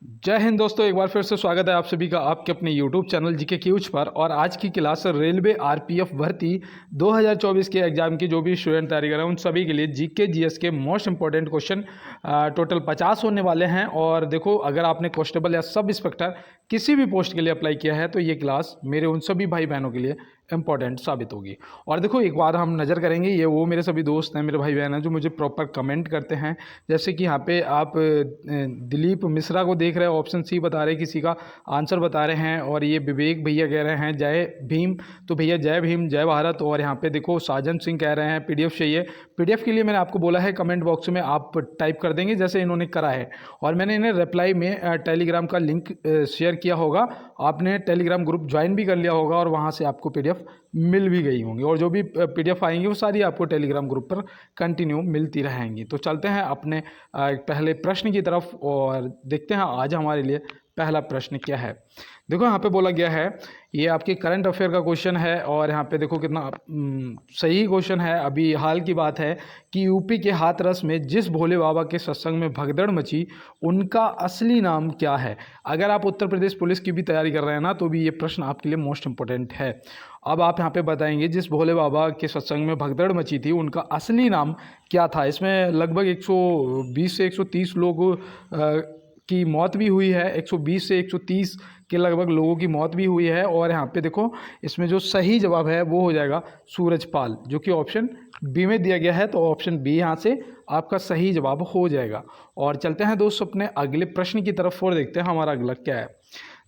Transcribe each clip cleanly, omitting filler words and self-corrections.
जय हिंद दोस्तों, एक बार फिर से स्वागत है आप सभी का आपके अपने YouTube चैनल जीके क्यूज पर। और आज की क्लास रेलवे आरपीएफ भर्ती 2024 के एग्जाम की जो भी स्टूडेंट तैयारी कर रहे हैं उन सभी के लिए जीके जीएस के मोस्ट इंपॉर्टेंट क्वेश्चन टोटल 50 होने वाले हैं। और देखो, अगर आपने कांस्टेबल या सब इंस्पेक्टर किसी भी पोस्ट के लिए अप्लाई किया है तो ये क्लास मेरे उन सभी भाई बहनों के लिए इंपॉर्टेंट साबित होगी। और देखो, एक बार हम नज़र करेंगे, ये वो मेरे सभी दोस्त हैं, मेरे भाई बहन हैं जो मुझे प्रॉपर कमेंट करते हैं। जैसे कि यहाँ पे आप दिलीप मिश्रा को देख रहे हैं, ऑप्शन सी बता रहे हैं, किसी का आंसर बता रहे हैं। और ये विवेक भैया कह रहे हैं जय भीम, तो भैया जय भीम जय भारत। और यहाँ पे देखो साजन सिंह कह रहे हैं पीडीएफ चाहिए। पीडीएफ के लिए मैंने आपको बोला है कमेंट बॉक्स में आप टाइप कर देंगे जैसे इन्होंने करा है, और मैंने इन्हें रिप्लाई में टेलीग्राम का लिंक शेयर किया होगा। आपने टेलीग्राम ग्रुप ज्वाइन भी कर लिया होगा और वहाँ से आपको पीडीएफ मिल भी गई होंगी। और जो भी पीडीएफ आएंगी वो सारी आपको टेलीग्राम ग्रुप पर कंटिन्यू मिलती रहेंगी। तो चलते हैं अपने पहले प्रश्न की तरफ और देखते हैं आज हमारे लिए पहला प्रश्न क्या है। देखो, यहाँ पे बोला गया है, ये आपके करंट अफेयर का क्वेश्चन है। और यहाँ पे देखो कितना सही क्वेश्चन है। अभी हाल की बात है कि यूपी के हाथरस में जिस भोले बाबा के सत्संग में भगदड़ मची, उनका असली नाम क्या है। अगर आप उत्तर प्रदेश पुलिस की भी तैयारी कर रहे हैं ना, तो भी ये प्रश्न आपके लिए मोस्ट इंपॉर्टेंट है। अब आप यहाँ पे बताएंगे जिस भोले बाबा के सत्संग में भगदड़ मची थी उनका असली नाम क्या था। इसमें लगभग 120 से 130 लोग की मौत भी हुई है। 120 से 130 के लगभग लोगों की मौत भी हुई है। और यहाँ पे देखो, इसमें जो सही जवाब है वो हो जाएगा सूरजपाल, जो कि ऑप्शन बी में दिया गया है। तो ऑप्शन बी यहाँ से आपका सही जवाब हो जाएगा। और चलते हैं दोस्तों अपने अगले प्रश्न की तरफ और देखते हैं हमारा अगला क्या है।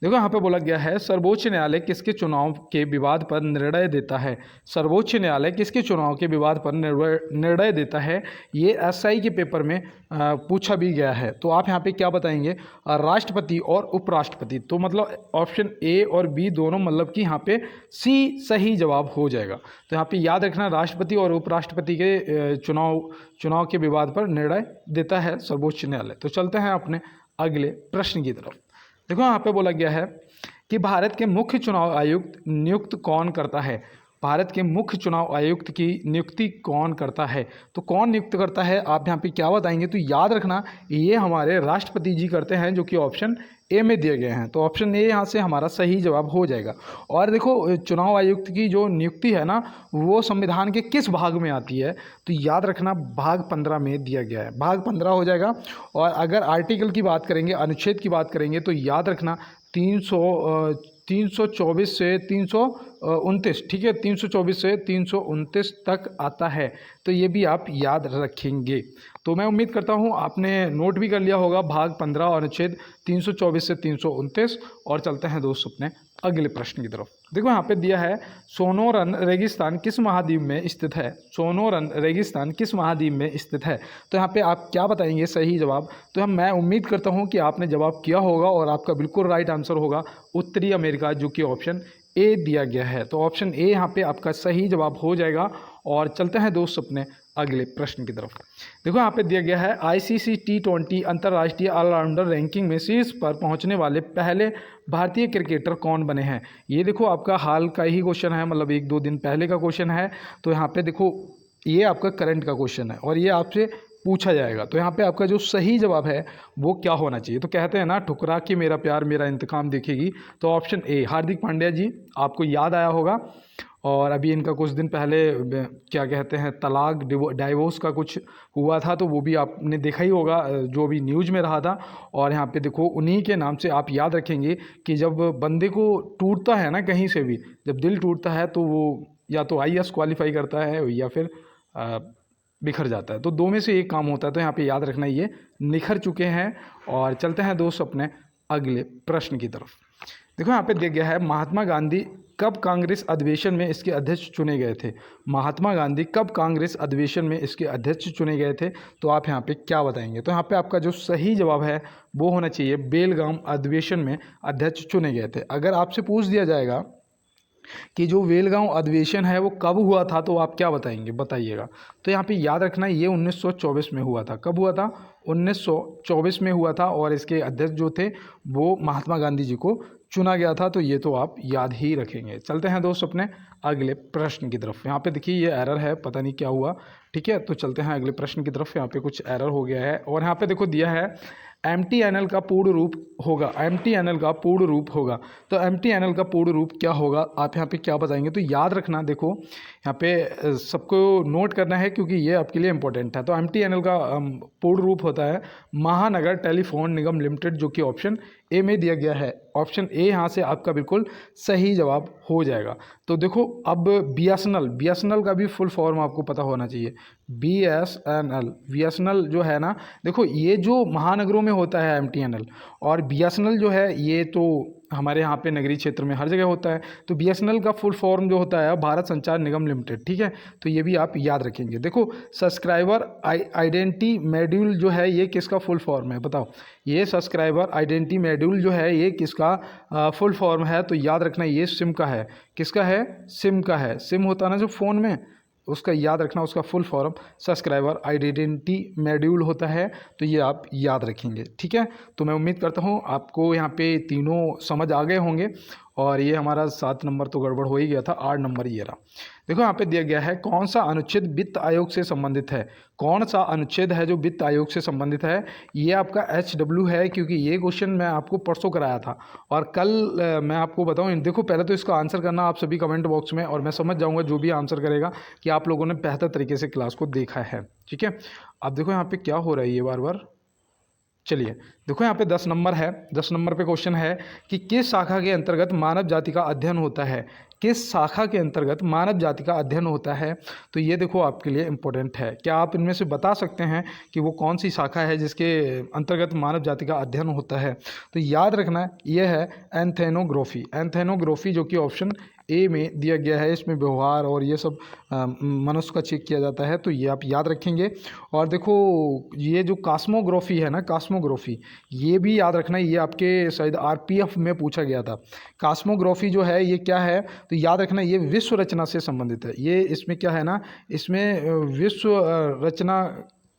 देखो, यहाँ पे बोला गया है, सर्वोच्च न्यायालय किसके चुनाव के विवाद पर निर्णय देता है। सर्वोच्च न्यायालय किसके चुनाव के विवाद पर निर्णय देता है। ये एसआई के पेपर में पूछा भी गया है। तो आप यहाँ पे क्या बताएंगे, राष्ट्रपति और उपराष्ट्रपति। तो मतलब ऑप्शन ए और बी दोनों, मतलब कि यहाँ पे सी सही जवाब हो जाएगा। तो यहाँ पे याद रखना, राष्ट्रपति और उपराष्ट्रपति के चुनाव के विवाद पर निर्णय देता है सर्वोच्च न्यायालय। तो चलते हैं अपने अगले प्रश्न की तरफ। देखो, यहाँ पे बोला गया है कि भारत के मुख्य चुनाव आयुक्त नियुक्त कौन करता है। भारत के मुख्य चुनाव आयुक्त की नियुक्ति कौन करता है। तो कौन नियुक्त करता है, आप यहाँ पे क्या बताएंगे। तो याद रखना, ये हमारे राष्ट्रपति जी करते हैं, जो कि ऑप्शन ए में दिए गए हैं। तो ऑप्शन ए यहाँ से हमारा सही जवाब हो जाएगा। और देखो, चुनाव आयुक्त की जो नियुक्ति है ना, वो संविधान के किस भाग में आती है। तो याद रखना, भाग 15 में दिया गया है, भाग 15 हो जाएगा। और अगर आर्टिकल की बात करेंगे, अनुच्छेद की बात करेंगे, तो याद रखना 324 से 329, ठीक है, 324 से 329 तक आता है। तो ये भी आप याद रखेंगे। तो मैं उम्मीद करता हूँ आपने नोट भी कर लिया होगा भाग 15 और अनुच्छेद 324 से 329। और चलते हैं दोस्तों अपने अगले प्रश्न की तरफ। देखो, यहाँ पे दिया है, सोनोरन रेगिस्तान किस महाद्वीप में स्थित है। सोनोरन रेगिस्तान किस महाद्वीप में स्थित है। तो यहाँ पे आप क्या बताएंगे सही जवाब। तो मैं उम्मीद करता हूँ कि आपने जवाब किया होगा और आपका बिल्कुल राइट आंसर होगा उत्तरी अमेरिका, जो कि ऑप्शन ए दिया गया है। तो ऑप्शन ए यहाँ पे आपका सही जवाब हो जाएगा। और चलते हैं दोस्त अपने अगले प्रश्न की तरफ। देखो, यहाँ पे दिया गया है, आईसीसी T20 अंतर्राष्ट्रीय ऑलराउंडर रैंकिंग में शीर्ष पर पहुंचने वाले पहले भारतीय क्रिकेटर कौन बने हैं। ये देखो आपका हाल का ही क्वेश्चन है, मतलब 1-2 दिन पहले का क्वेश्चन है। तो यहाँ पे देखो, ये आपका करंट का क्वेश्चन है और ये आपसे पूछा जाएगा। तो यहाँ पे आपका जो सही जवाब है वो क्या होना चाहिए। तो कहते हैं ना, ठुकरा के मेरा प्यार मेरा इंतकाम देखेगी। तो ऑप्शन ए हार्दिक पांड्या जी, आपको याद आया होगा। और अभी इनका कुछ दिन पहले क्या कहते हैं, तलाक डाइवोर्स का कुछ हुआ था, तो वो भी आपने देखा ही होगा, जो भी न्यूज़ में रहा था। और यहाँ पे देखो, उन्हीं के नाम से आप याद रखेंगे कि जब बंदे को टूटता है ना, कहीं से भी जब दिल टूटता है, तो वो या तो आईएएस क्वालिफाई करता है या फिर बिखर जाता है। तो दो में से एक काम होता है। तो यहाँ पे याद रखना, ये निखर चुके हैं। और चलते हैं दोस्त अपने अगले प्रश्न की तरफ। देखो, यहाँ पे दिया गया है, महात्मा गांधी कब कांग्रेस अधिवेशन में इसके अध्यक्ष चुने गए थे। महात्मा गांधी कब कांग्रेस अधिवेशन में इसके अध्यक्ष चुने गए थे। तो आप यहाँ पे क्या बताएंगे। तो यहाँ पे आपका जो सही जवाब है वो होना चाहिए, बेलगाम अधिवेशन में अध्यक्ष चुने गए थे। अगर आपसे पूछ दिया जाएगा कि जो बेलगाम अधिवेशन है वो कब हुआ था, तो आप क्या बताएंगे, बताइएगा। तो यहाँ पे याद रखना, ये 1924 में हुआ था। कब हुआ था, 1924 में हुआ था। और इसके अध्यक्ष जो थे वो महात्मा गांधी जी को चुना गया था। तो ये तो आप याद ही रखेंगे। चलते हैं दोस्त अपने अगले प्रश्न की तरफ। यहाँ पे देखिए, ये एरर है, पता नहीं क्या हुआ, ठीक है। तो चलते हैं अगले प्रश्न की तरफ। यहाँ पे कुछ एरर हो गया है। और यहाँ पे देखो दिया है, MTNL का पूर्ण रूप होगा, MTNL का पूर्ण रूप होगा। तो MTNL का पूर्ण रूप क्या होगा, आप यहाँ पे क्या बताएंगे? तो याद रखना, देखो यहाँ पे सबको नोट करना है क्योंकि ये आपके लिए इंपॉर्टेंट है। तो MTNL का पूर्ण रूप होता है महानगर टेलीफोन निगम लिमिटेड, जो कि ऑप्शन ए में दिया गया है। ऑप्शन ए यहाँ से आपका बिल्कुल सही जवाब हो जाएगा। तो देखो अब BSNL का भी फुल फॉर्म आपको पता होना चाहिए। BSNL जो है ना, देखो ये जो महानगरों में होता है MTNL, और BSNL जो है ये तो हमारे यहाँ पे नगरीय क्षेत्र में हर जगह होता है। तो BSNL का फुल फॉर्म जो होता है भारत संचार निगम लिमिटेड, ठीक है। तो ये भी आप याद रखेंगे। देखो सब्सक्राइबर आइडेंटिटी मॉड्यूल जो है ये किसका फुल फॉर्म है, बताओ? ये सब्सक्राइबर आइडेंटिटी मॉड्यूल जो है ये किसका फुल फॉर्म है? तो याद रखना ये सिम का है। किसका है? सिम का है। सिम होता है ना जो फ़ोन में, उसका याद रखना, उसका full form subscriber identity module होता है। तो ये आप याद रखेंगे, ठीक है। तो मैं उम्मीद करता हूँ आपको यहाँ पे तीनों समझ आ गए होंगे। और ये हमारा 7 नंबर तो गड़बड़ हो ही गया था, 8 नंबर ये रहा। देखो यहाँ पे दिया गया है कौन सा अनुच्छेद वित्त आयोग से संबंधित है। कौन सा अनुच्छेद है जो वित्त आयोग से संबंधित है? ये आपका HW है, क्योंकि ये क्वेश्चन मैं आपको परसों कराया था और कल मैं आपको बताऊं। देखो पहले तो इसका आंसर करना आप सभी कमेंट बॉक्स में, और मैं समझ जाऊंगा जो भी आंसर करेगा कि आप लोगों ने बेहतर तरीके से क्लास को देखा है, ठीक है। अब देखो यहाँ पे क्या हो रहा है ये बार बार। चलिए देखो यहाँ पे 10 नंबर है। 10 नंबर पे क्वेश्चन है कि किस शाखा के अंतर्गत मानव जाति का अध्ययन होता है। किस शाखा के अंतर्गत मानव जाति का अध्ययन होता है? तो ये देखो आपके लिए इम्पोर्टेंट है। क्या आप इनमें से बता सकते हैं कि वो कौन सी शाखा है जिसके अंतर्गत मानव जाति का अध्ययन होता है? तो याद रखना ये है एंथेनोग्राफी। एंथेनोग्राफी जो कि ऑप्शन ए में दिया गया है। इसमें व्यवहार और ये सब मनुष्य का चेक किया जाता है, तो ये आप याद रखेंगे। और देखो ये जो कास्मोग्राफी है ना, कास्मोग्राफी, ये भी याद रखना, ये आपके शायद RPF में पूछा गया था। कास्मोग्राफी जो है ये क्या है? तो याद रखना ये विश्व रचना से संबंधित है। ये इसमें क्या है ना, इसमें विश्व रचना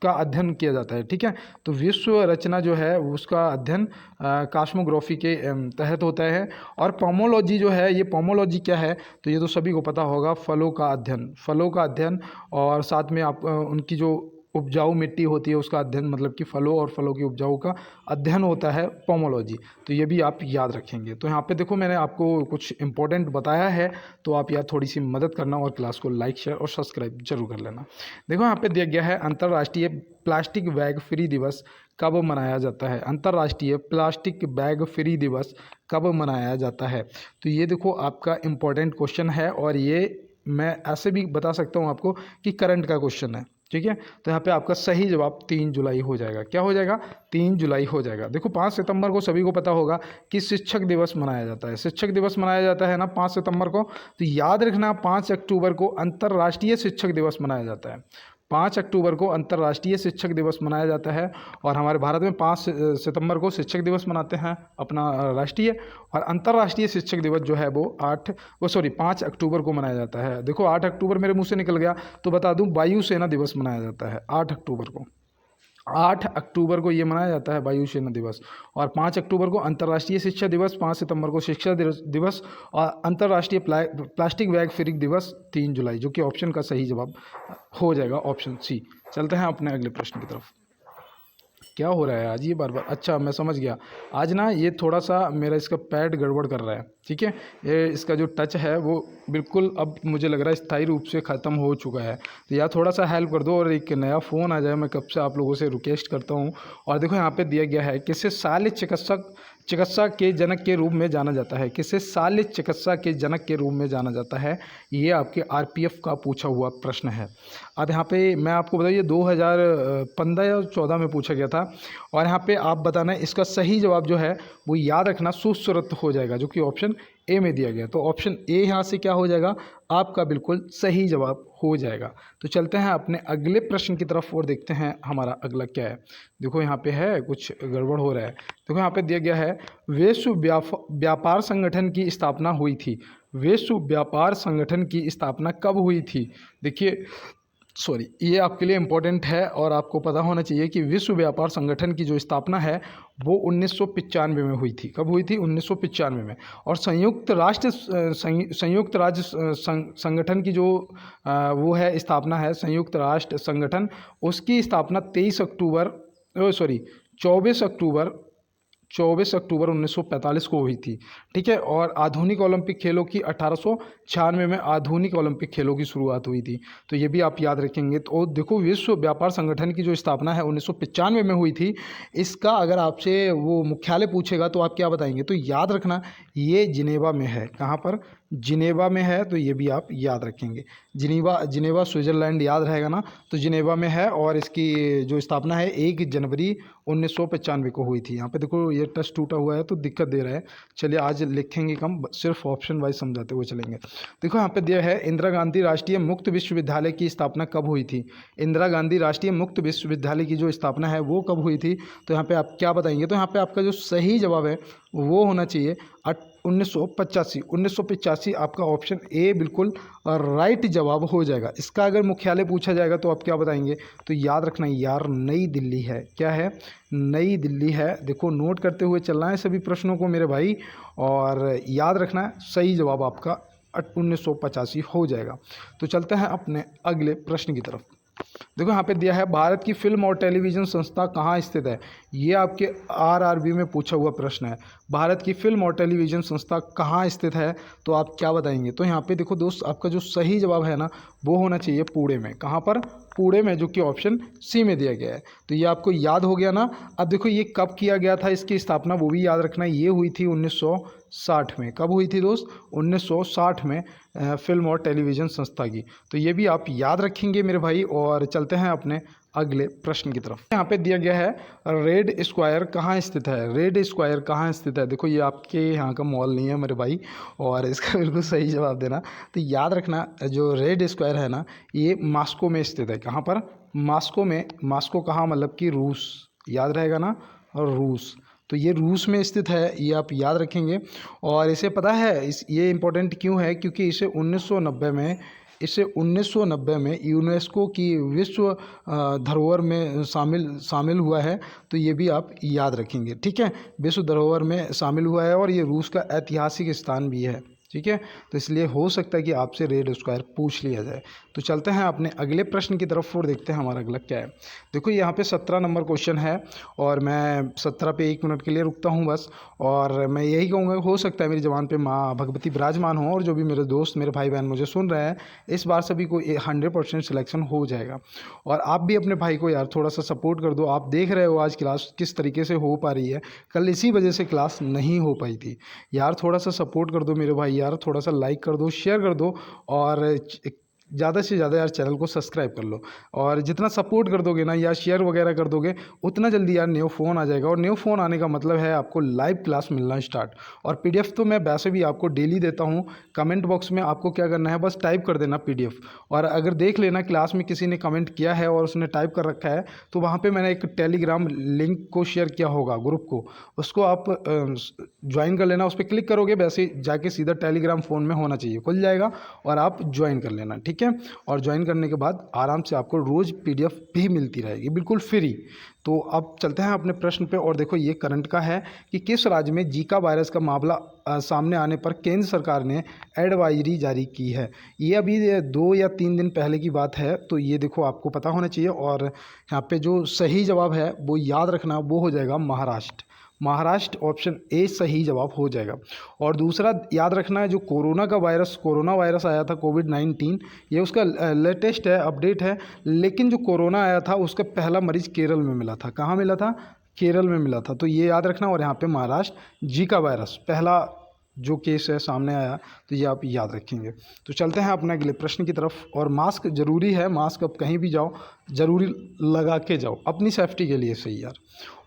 का अध्ययन किया जाता है, ठीक है। तो विश्व रचना जो है उसका अध्ययन कास्मोग्राफी के तहत होता है। और पोमोलॉजी जो है, ये पोमोलॉजी क्या है? तो ये तो सभी को पता होगा, फलों का अध्ययन, फलों का अध्ययन। और साथ में आप उनकी जो उपजाऊ मिट्टी होती है उसका अध्ययन, मतलब कि फलों और फलों की उपजाऊ का अध्ययन होता है पोमोलॉजी। तो ये भी आप याद रखेंगे। तो यहाँ पे देखो मैंने आपको कुछ इंपॉर्टेंट बताया है, तो आप यार थोड़ी सी मदद करना और क्लास को लाइक शेयर और सब्सक्राइब जरूर कर लेना। देखो यहाँ पे दिया गया है अंतर्राष्ट्रीय प्लास्टिक बैग फ्री दिवस कब मनाया जाता है? अंतर्राष्ट्रीय प्लास्टिक बैग फ्री दिवस कब मनाया जाता है? तो ये देखो आपका इम्पोर्टेंट क्वेश्चन है, और ये मैं ऐसे भी बता सकता हूँ आपको कि करंट का क्वेश्चन है, ठीक है। तो यहाँ पे आपका सही जवाब 3 जुलाई हो जाएगा। क्या हो जाएगा? 3 जुलाई हो जाएगा। देखो 5 सितंबर को सभी को पता होगा कि शिक्षक दिवस मनाया जाता है। शिक्षक दिवस मनाया जाता है ना 5 सितंबर को। तो याद रखना 5 अक्टूबर को अंतर्राष्ट्रीय शिक्षक दिवस मनाया जाता है। 5 अक्टूबर को अंतर्राष्ट्रीय शिक्षक दिवस मनाया जाता है। और हमारे भारत में 5 सितंबर को शिक्षक दिवस मनाते हैं अपना राष्ट्रीय, और अंतर्राष्ट्रीय शिक्षक दिवस जो है वो 5 अक्टूबर को मनाया जाता है। देखो 8 अक्टूबर मेरे मुंह से निकल गया तो बता दूं, वायु सेना दिवस मनाया जाता है 8 अक्टूबर को। 8 अक्टूबर को ये मनाया जाता है वायु सेना दिवस। और 5 अक्टूबर को अंतर्राष्ट्रीय शिक्षा दिवस, 5 सितंबर को शिक्षा दिवस, और अंतर्राष्ट्रीय प्लास्टिक बैग फ्री दिवस 3 जुलाई, जो कि ऑप्शन का सही जवाब हो जाएगा, ऑप्शन सी। चलते हैं अपने अगले प्रश्न की तरफ। क्या हो रहा है आज ये बार बार? अच्छा मैं समझ गया, आज ना ये थोड़ा सा मेरा इसका पैड गड़बड़ कर रहा है, ठीक है। ये इसका जो टच है वो बिल्कुल अब मुझे लग रहा है स्थायी रूप से ख़त्म हो चुका है। तो यार थोड़ा सा हेल्प कर दो और एक नया फ़ोन आ जाए, मैं कब से आप लोगों से रिक्वेस्ट करता हूँ। और देखो यहाँ पे दिया गया है किसे शल्य चिकित्सा के जनक के रूप में जाना जाता है? किसे शल्य चिकित्सा के जनक के रूप में जाना जाता है? ये आपके RPF का पूछा हुआ प्रश्न है। अब यहाँ पे मैं आपको बताइए 2015 या 14 में पूछा गया था। और यहाँ पे आप बताना इसका सही जवाब जो है वो याद रखना सुश्रुत हो जाएगा, जो कि ऑप्शन ए में दिया गया। तो ऑप्शन ए यहाँ से क्या हो जाएगा? आपका बिल्कुल सही जवाब हो जाएगा। तो चलते हैं अपने अगले प्रश्न की तरफ और देखते हैं हमारा अगला क्या है। देखो यहाँ पे है कुछ गड़बड़ हो रहा है। देखो यहाँ पे दिया गया है विश्व व्यापार संगठन की स्थापना हुई थी। विश्व व्यापार संगठन की स्थापना कब हुई थी? देखिए ये आपके लिए इम्पोर्टेंट है और आपको पता होना चाहिए कि विश्व व्यापार संगठन की जो स्थापना है वो 1995 में हुई थी। कब हुई थी? 1995 में। और संयुक्त राज्य संगठन की जो वो है स्थापना है, संयुक्त राष्ट्र संगठन, उसकी स्थापना 24 अक्टूबर 1945 को हुई थी। ठीक है, और आधुनिक ओलंपिक खेलों की 1896 में आधुनिक ओलंपिक खेलों की शुरुआत हुई थी। तो ये भी आप याद रखेंगे। तो देखो, विश्व व्यापार संगठन की जो स्थापना है 1995 में हुई थी। इसका अगर आपसे वो मुख्यालय पूछेगा तो आप क्या बताएंगे? तो याद रखना, ये जिनेवा में है। कहाँ पर? जिनेवा में है। तो ये भी आप याद रखेंगे। जिनेवा स्विट्ज़रलैंड याद रहेगा ना, तो जिनेवा में है। और इसकी जो स्थापना है 1 जनवरी 1995 को हुई थी। यहाँ पे देखो, ये टच टूटा हुआ है तो दिक्कत दे रहा है। चलिए, आज लिखेंगे कम, सिर्फ ऑप्शन वाइज समझाते हुए चलेंगे। देखो, यहाँ पे दिया है इंदिरा गांधी राष्ट्रीय मुक्त विश्वविद्यालय की स्थापना कब हुई थी? इंदिरा गांधी राष्ट्रीय मुक्त विश्वविद्यालय की जो स्थापना है वो कब हुई थी? तो यहाँ पे आप क्या बताएंगे? तो यहाँ पे आपका जो सही जवाब है वो होना चाहिए 1985। 1985 आपका ऑप्शन ए बिल्कुल राइट जवाब हो जाएगा। इसका अगर मुख्यालय पूछा जाएगा तो आप क्या बताएंगे? तो याद रखना यार, नई दिल्ली है। क्या है? नई दिल्ली है। देखो, नोट करते हुए चलना है सभी प्रश्नों को मेरे भाई, और याद रखना है सही जवाब आपका 1985 हो जाएगा। तो चलते हैं अपने अगले प्रश्न की तरफ। देखो, यहाँ पे दिया है भारत की फिल्म और टेलीविज़न संस्था कहाँ स्थित है? ये आपके आरआरबी में पूछा हुआ प्रश्न है। भारत की फिल्म और टेलीविज़न संस्था कहाँ स्थित है? तो आप क्या बताएंगे? तो यहाँ पे देखो दोस्त, आपका जो सही जवाब है ना वो होना चाहिए पुणे में। कहाँ पर? पुणे में, जो कि ऑप्शन सी में दिया गया है। तो ये आपको याद हो गया ना। अब देखो, ये कब किया गया था इसकी स्थापना, वो भी याद रखना। ये हुई थी 1960 में। कब हुई थी दोस्त? 1960 में फिल्म और टेलीविज़न संस्था की। तो ये भी आप याद रखेंगे मेरे भाई। और चलते हैं अपने अगले प्रश्न की तरफ। यहाँ पे दिया गया है रेड स्क्वायर कहाँ स्थित है? रेड स्क्वायर कहाँ स्थित है? देखो, ये आपके यहाँ का मॉल नहीं है मेरे भाई, और इसका बिल्कुल सही जवाब देना। तो याद रखना, जो रेड स्क्वायर है ना, ये मॉस्को में स्थित है। कहाँ पर? मॉस्को में। मॉस्को कहाँ? मतलब कि रूस, याद रहेगा ना, और रूस। तो ये रूस में स्थित है, ये आप याद रखेंगे। और इसे पता है ये इम्पोर्टेंट क्यों है? क्योंकि इसे 1990 में यूनेस्को की विश्व धरोहर में शामिल हुआ है। तो ये भी आप याद रखेंगे। ठीक है, विश्व धरोहर में शामिल हुआ है, और ये रूस का ऐतिहासिक स्थान भी है। ठीक है, तो इसलिए हो सकता है कि आपसे रेड स्क्वायर पूछ लिया जाए। तो चलते हैं अपने अगले प्रश्न की तरफ और देखते हैं हमारा अगला क्या है। देखो, यहाँ पे 17 नंबर क्वेश्चन है, और मैं 17 पे 1 मिनट के लिए रुकता हूँ बस। और मैं यही कहूँगा, हो सकता है मेरी ज़बान पे माँ भगवती विराजमान हो, और जो भी मेरे दोस्त, मेरे भाई बहन मुझे सुन रहे हैं, इस बार सभी को 100% सिलेक्शन हो जाएगा। और आप भी अपने भाई को यार थोड़ा सा सपोर्ट कर दो। आप देख रहे हो आज क्लास किस तरीके से हो पा रही है, कल इसी वजह से क्लास नहीं हो पाई थी। यार थोड़ा सा सपोर्ट कर दो मेरे भाई, यार थोड़ा सा लाइक कर दो, शेयर कर दो, और ज़्यादा से ज़्यादा यार चैनल को सब्सक्राइब कर लो। और जितना सपोर्ट कर दोगे ना, या शेयर वगैरह कर दोगे, उतना जल्दी यार न्यू फ़ोन आ जाएगा। और न्यू फ़ोन आने का मतलब है आपको लाइव क्लास मिलना स्टार्ट। और पीडीएफ तो मैं वैसे भी आपको डेली देता हूँ। कमेंट बॉक्स में आपको क्या करना है, बस टाइप कर देना पीडीएफ। और अगर देख लेना क्लास में किसी ने कमेंट किया है और उसने टाइप कर रखा है, तो वहाँ पर मैंने एक टेलीग्राम लिंक को शेयर किया होगा ग्रुप को, उसको आप ज्वाइन कर लेना। उस पर क्लिक करोगे, वैसे जाके सीधा टेलीग्राम फ़ोन में होना चाहिए, खुल जाएगा, और आप ज्वाइन कर लेना। ठीक है, और ज्वाइन करने के बाद आराम से आपको रोज़ पीडीएफ भी मिलती रहेगी, बिल्कुल फ्री। तो अब चलते हैं अपने प्रश्न पे। और देखो, ये करंट का है कि किस राज्य में जीका वायरस का मामला सामने आने पर केंद्र सरकार ने एडवाइजरी जारी की है? ये अभी 2 या 3 दिन पहले की बात है। तो ये देखो, आपको पता होना चाहिए। और यहाँ पे जो सही जवाब है वो याद रखना, वो हो जाएगा महाराष्ट्र। महाराष्ट्र, ऑप्शन ए सही जवाब हो जाएगा। और दूसरा याद रखना है, जो कोरोना वायरस आया था कोविड-19, ये उसका लेटेस्ट है, अपडेट है। लेकिन जो कोरोना आया था उसका पहला मरीज केरल में मिला था। कहाँ मिला था? केरल में मिला था। तो ये याद रखना। और यहाँ पे महाराष्ट्र जीका वायरस पहला जो केस है सामने आया, तो ये आप याद रखेंगे। तो चलते हैं अपने अगले प्रश्न की तरफ। और मास्क ज़रूरी है, मास्क अब कहीं भी जाओ ज़रूरी लगा के जाओ, अपनी सेफ्टी के लिए सही यार।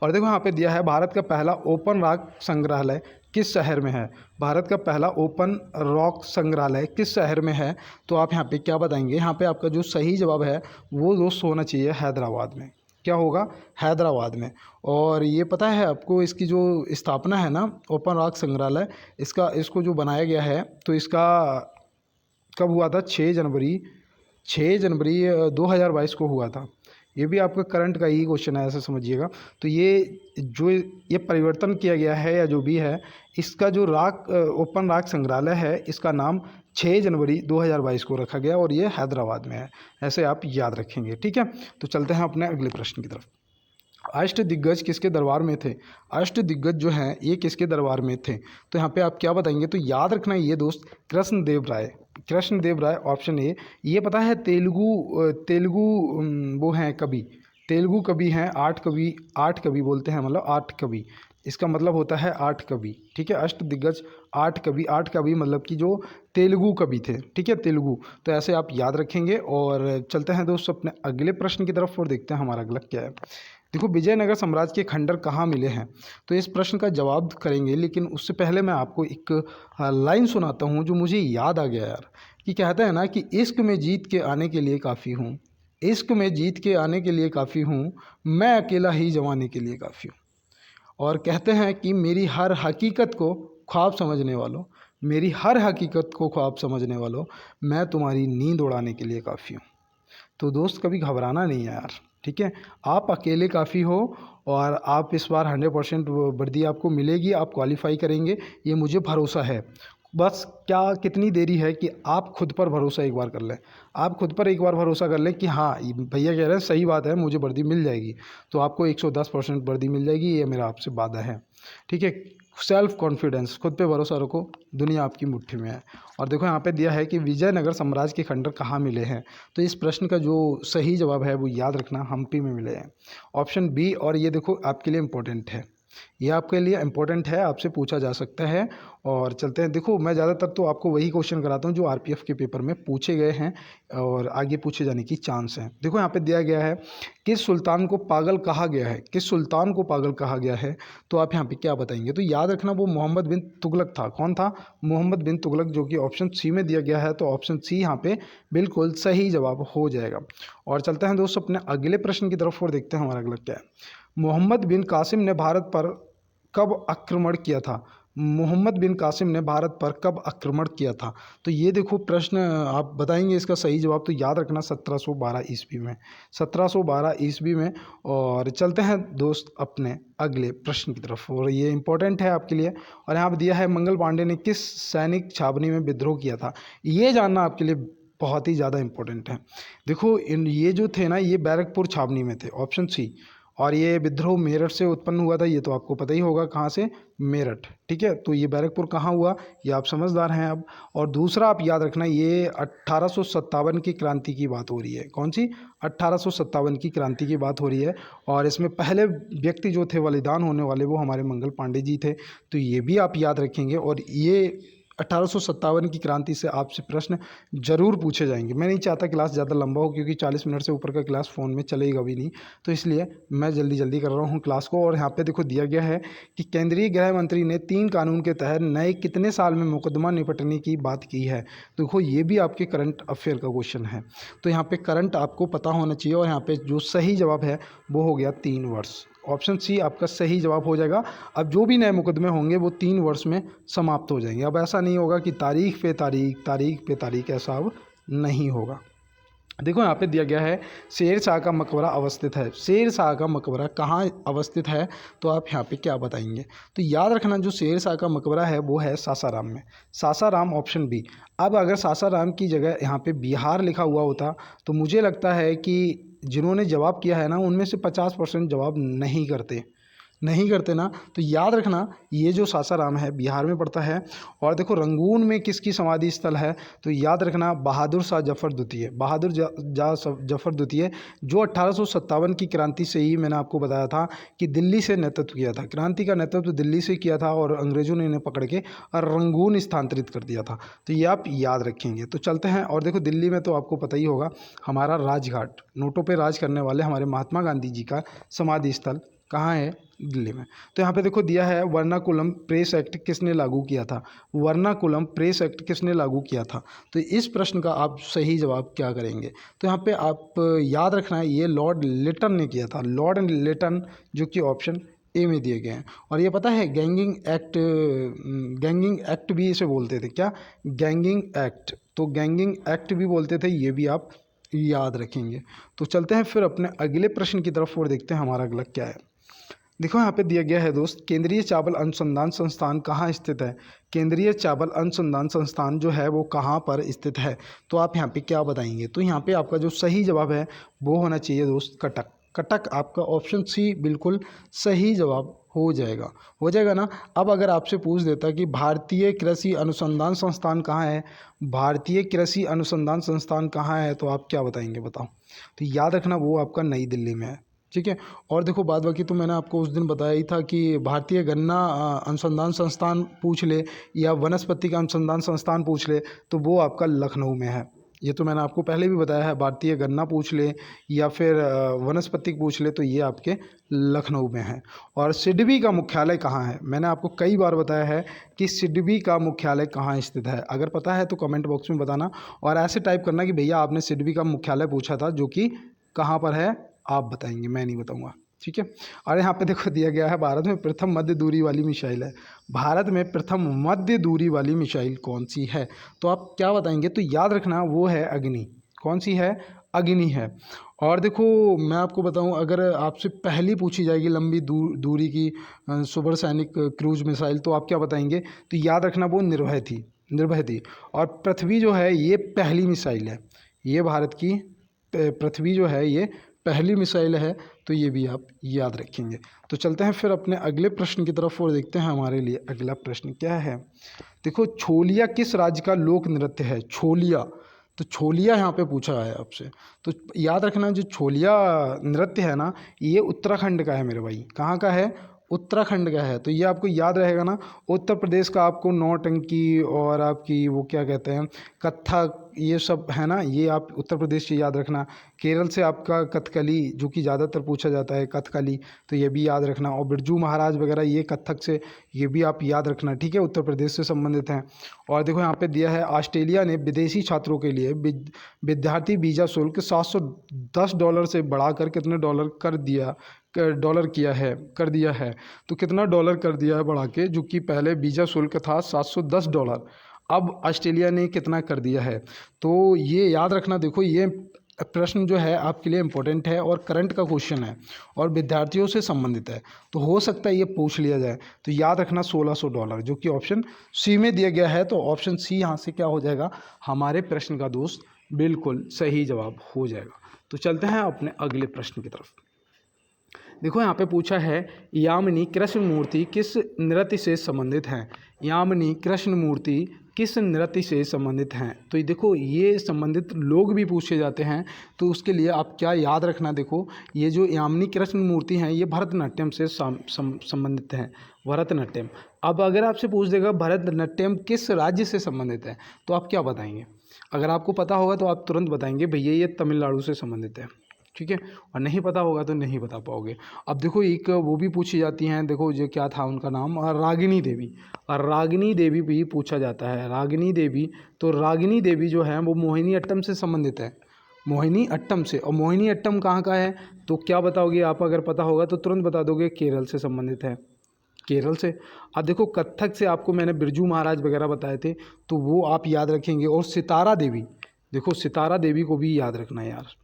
और देखो, यहाँ पे दिया है भारत का पहला ओपन रॉक संग्रहालय किस शहर में है? भारत का पहला ओपन रॉक संग्रहालय किस शहर में है? तो आप यहाँ पे क्या बताएंगे? यहाँ पे आपका जो सही जवाब है वो दोस्त होना चाहिए हैदराबाद में। क्या होगा? हैदराबाद में। और ये पता है आपको, इसकी जो स्थापना है ना, ओपन रॉक संग्रहालय, इसको जो बनाया गया है, तो इसका कब हुआ था? 6 जनवरी 2022 को हुआ था। ये भी आपका करंट का ही क्वेश्चन है, ऐसा समझिएगा। तो ये परिवर्तन किया गया है, या जो भी है, इसका जो ओपन रॉक संग्रहालय है, इसका नाम 6 जनवरी 2022 को रखा गया, और ये हैदराबाद में है। ऐसे आप याद रखेंगे। ठीक है, तो चलते हैं अपने अगले प्रश्न की तरफ। अष्टदिग्गज किसके दरबार में थे? अष्टदिग्गज जो हैं ये किसके दरबार में थे? तो यहाँ पे आप क्या बताएंगे? तो याद रखना ये दोस्त, कृष्णदेव राय। कृष्णदेव राय ऑप्शन ए। ये पता है तेलुगु वो हैं कवि, तेलुगु कवि हैं, आठ कवि बोलते हैं, मतलब 8 कवि, इसका मतलब होता है 8 कवि। ठीक है, अष्टदिग्गज 8 कवि मतलब कि जो तेलुगु कवि थे। ठीक है, तेलुगु। तो ऐसे आप याद रखेंगे। और चलते हैं दोस्तों अपने अगले प्रश्न की तरफ और देखते हैं हमारा अगला क्या है। देखो, विजयनगर साम्राज्य के खंडर कहाँ मिले हैं? तो इस प्रश्न का जवाब करेंगे, लेकिन उससे पहले मैं आपको एक लाइन सुनाता हूँ जो मुझे याद आ गया यार। कि कहता है ना कि इश्क में जीत के आने के लिए काफ़ी हूँ, इश्क में जीत के आने के लिए काफ़ी हूँ, मैं अकेला ही जमाने के लिए काफ़ी हूँ। और कहते हैं कि मेरी हर हकीकत को ख्वाब समझने वालों, मेरी हर हकीकत को ख्वाब समझने वालों, मैं तुम्हारी नींद उड़ाने के लिए काफ़ी हूँ। तो दोस्त कभी घबराना नहीं है यार। ठीक है, आप अकेले काफ़ी हो और आप इस बार 100% वर्दी आपको मिलेगी, आप क्वालिफाई करेंगे, ये मुझे भरोसा है। बस क्या कितनी देरी है कि आप खुद पर भरोसा एक बार कर लें। आप खुद पर एक बार भरोसा कर लें कि हाँ, ये भैया कह रहे हैं सही बात है, मुझे वर्दी मिल जाएगी। तो आपको 110% वर्दी मिल जाएगी, ये मेरा आपसे वादा है। ठीक है, सेल्फ कॉन्फिडेंस, खुद पे भरोसा रखो, दुनिया आपकी मुट्ठी में है। और देखो यहाँ पे दिया है कि विजयनगर साम्राज्य के खंडर कहाँ मिले हैं? तो इस प्रश्न का जो सही जवाब है वो याद रखना, हम्पी में मिले हैं, ऑप्शन बी। और ये देखो आपके लिए इम्पोर्टेंट है, ये आपके लिए इम्पोर्टेंट है, आपसे पूछा जा सकता है। और चलते हैं, देखो मैं ज़्यादातर तो आपको वही क्वेश्चन कराता हूँ जो आरपीएफ के पेपर में पूछे गए हैं और आगे पूछे जाने की चांस हैं। देखो यहाँ पे दिया गया है, किस सुल्तान को पागल कहा गया है? किस सुल्तान को पागल कहा गया है? तो आप यहाँ पे क्या बताएंगे? तो याद रखना वो मोहम्मद बिन तुगलक था। कौन था? मोहम्मद बिन तुगलक, जो कि ऑप्शन सी में दिया गया है। तो ऑप्शन सी यहाँ पे बिल्कुल सही जवाब हो जाएगा। और चलते हैं दोस्तों अपने अगले प्रश्न की तरफ और देखते हैं हमारा अगला क्या है। मोहम्मद बिन कासिम ने भारत पर कब आक्रमण किया था? मोहम्मद बिन कासिम ने भारत पर कब आक्रमण किया था? तो ये देखो प्रश्न, आप बताएंगे इसका सही जवाब। तो याद रखना 1712 ईस्वी में, 1712 ईस्वी में। और चलते हैं दोस्त अपने अगले प्रश्न की तरफ, और ये इंपॉर्टेंट है आपके लिए। और यहाँ पर दिया है, मंगल पांडे ने किस सैनिक छावनी में विद्रोह किया था? ये जानना आपके लिए बहुत ही ज़्यादा इंपॉर्टेंट है। देखो ये जो थे ना, ये बैरकपुर छावनी में थे, ऑप्शन सी। और ये विद्रोह मेरठ से उत्पन्न हुआ था, ये तो आपको पता ही होगा कहाँ से, मेरठ। ठीक है, तो ये बैरकपुर कहाँ हुआ, ये आप समझदार हैं अब। और दूसरा आप याद रखना, ये 1857 की क्रांति की बात हो रही है। कौन सी? 1857 की क्रांति की बात हो रही है। और इसमें पहले व्यक्ति जो थे बलिदान होने वाले, वो हमारे मंगल पांडे जी थे। तो ये भी आप याद रखेंगे। और ये 1857 की क्रांति से आपसे प्रश्न जरूर पूछे जाएंगे। मैं नहीं चाहता क्लास ज़्यादा लंबा हो, क्योंकि 40 मिनट से ऊपर का क्लास फ़ोन में चलेगा भी नहीं, तो इसलिए मैं जल्दी जल्दी कर रहा हूँ क्लास को। और यहाँ पे देखो दिया गया है कि केंद्रीय गृह मंत्री ने 3 कानून के तहत नए कितने साल में मुकदमा निपटने की बात की है? देखो ये भी आपके करंट अफेयर का क्वेश्चन है, तो यहाँ पे करंट आपको पता होना चाहिए। और यहाँ पे जो सही जवाब है वो हो गया 3 वर्ष। ऑप्शन सी आपका सही जवाब हो जाएगा। अब जो भी नए मुकदमे होंगे वो 3 वर्ष में समाप्त हो जाएंगे। अब ऐसा नहीं होगा कि तारीख पे तारीख, ऐसा अब नहीं होगा। देखो यहाँ पे दिया गया है, शेर शाह का मकबरा अवस्थित है। शेर शाह का मकबरा कहाँ अवस्थित है? तो आप यहाँ पे क्या बताएंगे? तो याद रखना, जो शेर शाह का मकबरा है वो है सासाराम में, सासाराम, ऑप्शन बी। अब अगर सासाराम की जगह यहाँ पे बिहार लिखा हुआ होता तो मुझे लगता है कि जिन्होंने जवाब किया है ना, उनमें से 50% जवाब नहीं करते ना। तो याद रखना, ये जो सासाराम है बिहार में पड़ता है। और देखो रंगून में किसकी समाधि स्थल है? तो याद रखना बहादुर शाह जफ़र द्वितीय, जफ़र द्वितीय, जो 1857 की क्रांति से ही मैंने आपको बताया था कि दिल्ली से नेतृत्व किया था, क्रांति का नेतृत्व दिल्ली से किया था। और अंग्रेज़ों ने इन्हें पकड़ के और रंगून स्थानांतरित कर दिया था। तो ये आप याद रखेंगे। तो चलते हैं, और देखो दिल्ली में तो आपको पता ही होगा हमारा राजघाट, नोटों पे राज करने वाले हमारे महात्मा गांधी जी का समाधि स्थल कहाँ है? दिल्ली में। तो यहाँ पे देखो दिया है, वर्नाकुलम प्रेस एक्ट किसने लागू किया था? वर्नाकुलम प्रेस एक्ट किसने लागू किया था? तो इस प्रश्न का आप सही जवाब क्या करेंगे? तो यहाँ पे आप याद रखना है, ये लॉर्ड लिटन ने किया था, लॉर्ड लिटन, जो कि ऑप्शन ए में दिए गए हैं। और ये पता है गैंगिंग एक्ट भी इसे बोलते थे। क्या? Ganging act. तो गैंगिंग एक्ट भी बोलते थे, ये भी आप याद रखेंगे। तो चलते हैं फिर अपने अगले प्रश्न की तरफ और देखते हैं हमारा अगला क्या है। देखो यहाँ पे दिया गया है दोस्त, केंद्रीय चावल अनुसंधान संस्थान कहाँ स्थित है? केंद्रीय चावल अनुसंधान संस्थान जो है वो कहाँ पर स्थित है? तो आप यहाँ पे क्या बताएंगे? तो यहाँ पे आपका जो सही जवाब है वो होना चाहिए दोस्त कटक। कटक आपका ऑप्शन सी बिल्कुल सही जवाब हो जाएगा ना। अब अगर आपसे पूछ देता कि भारतीय कृषि अनुसंधान संस्थान कहाँ है, भारतीय कृषि अनुसंधान संस्थान कहाँ है, तो आप क्या बताएंगे बताओ। तो याद रखना वो आपका नई दिल्ली में है, ठीक है। और देखो बाद बाकी तो मैंने आपको उस दिन बताया ही था कि भारतीय गन्ना अनुसंधान संस्थान पूछ ले या वनस्पति का अनुसंधान संस्थान पूछ ले तो वो आपका लखनऊ में है। ये तो मैंने आपको पहले भी बताया है, भारतीय गन्ना पूछ ले या फिर वनस्पति पूछ ले तो ये आपके लखनऊ में है। और सिडबी का मुख्यालय कहाँ है, मैंने आपको कई बार बताया है कि सिडबी का मुख्यालय कहाँ स्थित है। अगर पता है तो कमेंट बॉक्स में बताना और ऐसे टाइप करना कि भैया आपने सिडबी का मुख्यालय पूछा था जो कि कहाँ पर है, आप बताएंगे, मैं नहीं बताऊंगा, ठीक है। और यहाँ पे देखो दिया गया है भारत में प्रथम मध्य दूरी वाली मिसाइल है, भारत में प्रथम मध्य दूरी वाली मिसाइल कौन सी है, तो आप क्या बताएंगे। तो याद रखना वो है अग्नि। कौन सी है, अग्नि है। और देखो मैं आपको बताऊं, अगर आपसे पहली पूछी जाएगी लंबी दूरी की सुपरसैनिक क्रूज मिसाइल तो आप क्या बताएंगे। तो याद रखना वो निर्भय थी। और पृथ्वी जो है ये पहली मिसाइल है, ये भारत की पृथ्वी जो है ये पहली मिसाइल है, तो ये भी आप याद रखेंगे। तो चलते हैं फिर अपने अगले प्रश्न की तरफ और देखते हैं हमारे लिए अगला प्रश्न क्या है। देखो छोलिया किस राज्य का लोक नृत्य है, छोलिया। तो छोलिया यहाँ पे पूछा है आपसे, तो याद रखना जो छोलिया नृत्य है ना ये उत्तराखंड का है मेरे भाई। कहाँ का है, उत्तराखंड का है। तो ये आपको याद रहेगा ना। उत्तर प्रदेश का आपको नौटंकी और आपकी वो क्या कहते हैं कथक, ये सब है ना, ये आप उत्तर प्रदेश से याद रखना। केरल से आपका कथकली जो कि ज़्यादातर पूछा जाता है, कथकली, तो ये भी याद रखना। और बिरजू महाराज वगैरह ये कथक से, ये भी आप याद रखना, ठीक है, उत्तर प्रदेश से संबंधित हैं। और देखो यहाँ पे दिया है ऑस्ट्रेलिया ने विदेशी छात्रों के लिए विद्यार्थी वीज़ा शुल्क $710 से बढ़ाकर कितने डॉलर कर दिया है। तो कितना डॉलर कर दिया है बढ़ा के, जो कि पहले वीज़ा शुल्क था $710, अब ऑस्ट्रेलिया ने कितना कर दिया है। तो ये याद रखना। देखो ये प्रश्न जो है आपके लिए इम्पोर्टेंट है और करंट का क्वेश्चन है और विद्यार्थियों से संबंधित है, तो हो सकता है ये पूछ लिया जाए। तो याद रखना $1600, जो कि ऑप्शन सी में दिया गया है। तो ऑप्शन सी यहाँ से क्या हो जाएगा, हमारे प्रश्न का दोस्त बिल्कुल सही जवाब हो जाएगा। तो चलते हैं अपने अगले प्रश्न की तरफ। देखो यहाँ पे पूछा है यामिनी कृष्ण मूर्ति किस नृत्य से संबंधित हैं, यामिनी कृष्ण मूर्ति किस नृत्य से संबंधित हैं। तो ये देखो ये संबंधित लोग भी पूछे जाते हैं, तो उसके लिए आप क्या याद रखना। देखो ये जो यामिनी कृष्ण मूर्ति हैं ये भरतनाट्यम से संबंधित हैं, भरतनाट्यम। अब अगर आपसे पूछ देगा भरतनाट्यम किस राज्य से संबंधित है, तो आप क्या बताएंगे। अगर आपको पता होगा तो आप तुरंत बताएंगे भैया ये तमिलनाडु से संबंधित है, ठीक है। और नहीं पता होगा तो नहीं बता पाओगे। अब देखो एक वो भी पूछी जाती हैं, देखो जो क्या था उनका नाम, रागिनी देवी। और रागिनी देवी भी पूछा जाता है, रागिनी देवी। तो रागिनी देवी जो है वो मोहिनी अट्टम से संबंधित है, मोहिनी अट्टम से। और मोहिनी अट्टम कहाँ का है, तो क्या बताओगे आप, अगर पता होगा तो तुरंत बता दोगे केरल से संबंधित है, केरल से। अब देखो कथक से आपको मैंने बिरजू महाराज वगैरह बताए थे, तो वो आप याद रखेंगे। और सितारा देवी, देखो सितारा देवी को भी याद रखना यार,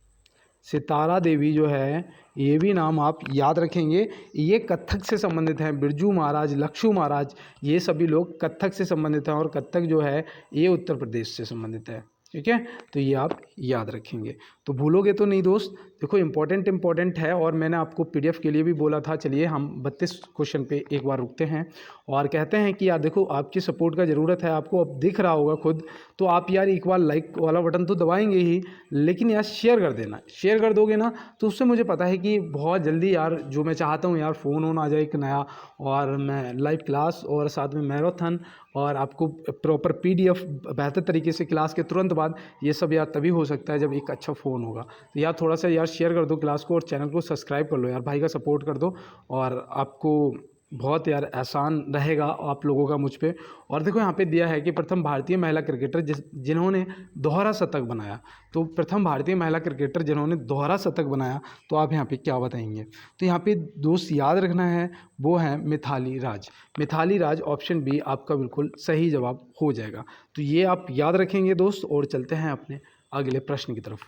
सितारा देवी जो है ये भी नाम आप याद रखेंगे। ये कथक से संबंधित हैं, बिरजू महाराज, लक्षू महाराज, ये सभी लोग कथक से संबंधित हैं। और कथक जो है ये उत्तर प्रदेश से संबंधित है, ठीक है। तो ये आप याद रखेंगे, तो भूलोगे तो नहीं दोस्त। देखो इम्पोर्टेंट है। और मैंने आपको पीडीएफ के लिए भी बोला था। चलिए हम 32 क्वेश्चन पे एक बार रुकते हैं और कहते हैं कि यार देखो आपकी सपोर्ट का ज़रूरत है, आपको अब दिख रहा होगा खुद, तो आप यार एक बार लाइक वाला बटन तो दबाएंगे ही, लेकिन यार शेयर कर देना। शेयर कर दोगे ना तो उससे मुझे पता है कि बहुत जल्दी यार जो मैं चाहता हूँ यार फ़ोन आ जाए एक नया, और मैं लाइव क्लास और साथ में मैराथन और आपको प्रॉपर पीडीएफ बेहतर तरीके से क्लास के तुरंत बाद, ये सब यार तभी हो सकता है जब एक अच्छा फ़ोन होगा। तो यार थोड़ा सा यार शेयर कर दो क्लास को और चैनल को सब्सक्राइब कर लो यार, भाई का सपोर्ट कर दो और आपको बहुत यार एहसान रहेगा आप लोगों का मुझ पे। और देखो यहाँ पे दिया है कि प्रथम भारतीय महिला क्रिकेटर जिन्होंने दोहरा शतक बनाया। तो प्रथम भारतीय महिला क्रिकेटर जिन्होंने दोहरा शतक बनाया, तो आप यहाँ पे क्या बताएंगे। तो यहाँ पे दोस्त याद रखना है वो है मिथाली राज। मिथाली राज ऑप्शन बी आपका बिल्कुल सही जवाब हो जाएगा। तो ये आप याद रखेंगे दोस्त। और चलते हैं अपने अगले प्रश्न की तरफ।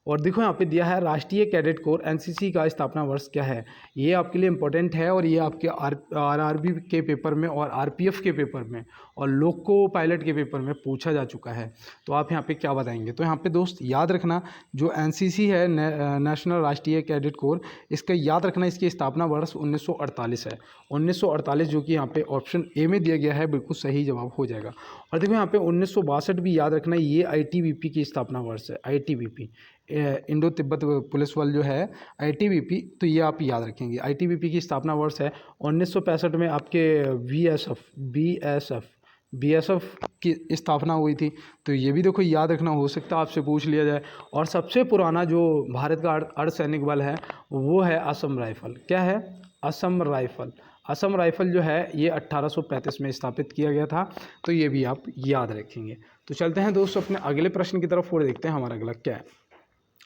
और देखो यहाँ पे दिया है राष्ट्रीय कैडेट कोर एनसीसी का स्थापना वर्ष क्या है। ये आपके लिए इंपॉर्टेंट है और ये आपके आरआरबी के पेपर में और आरपीएफ के पेपर में और लोको पायलट के पेपर में पूछा जा चुका है। तो आप यहाँ पे क्या बताएंगे। तो यहाँ पे दोस्त याद रखना जो एनसीसी है नेशनल राष्ट्रीय कैडेट कोर, इसका याद रखना इसकी स्थापना वर्ष 1948 है। 1948 जो कि यहाँ पे ऑप्शन ए में दिया गया है बिल्कुल सही जवाब हो जाएगा। और देखो यहाँ पे 1962 भी याद रखना, ये आईटीबीपी की स्थापना वर्ष है। आईटीबीपी इंडो तिब्बत पुलिस बल जो है आईटीबीपी, तो ये आप याद रखेंगे। आईटीबीपी की स्थापना वर्ष है 1965 में आपके बीएसएफ की स्थापना हुई थी। तो ये भी देखो याद रखना, हो सकता है आपसे पूछ लिया जाए। और सबसे पुराना जो भारत का अर्धसैनिक बल है वो है असम राइफल। क्या है? असम राइफल। असम राइफल जो है ये 1835 में स्थापित किया गया था। तो ये भी आप याद रखेंगे। तो चलते हैं दोस्तों अपने अगले प्रश्न की तरफ और देखते हैं हमारा अगला क्या है।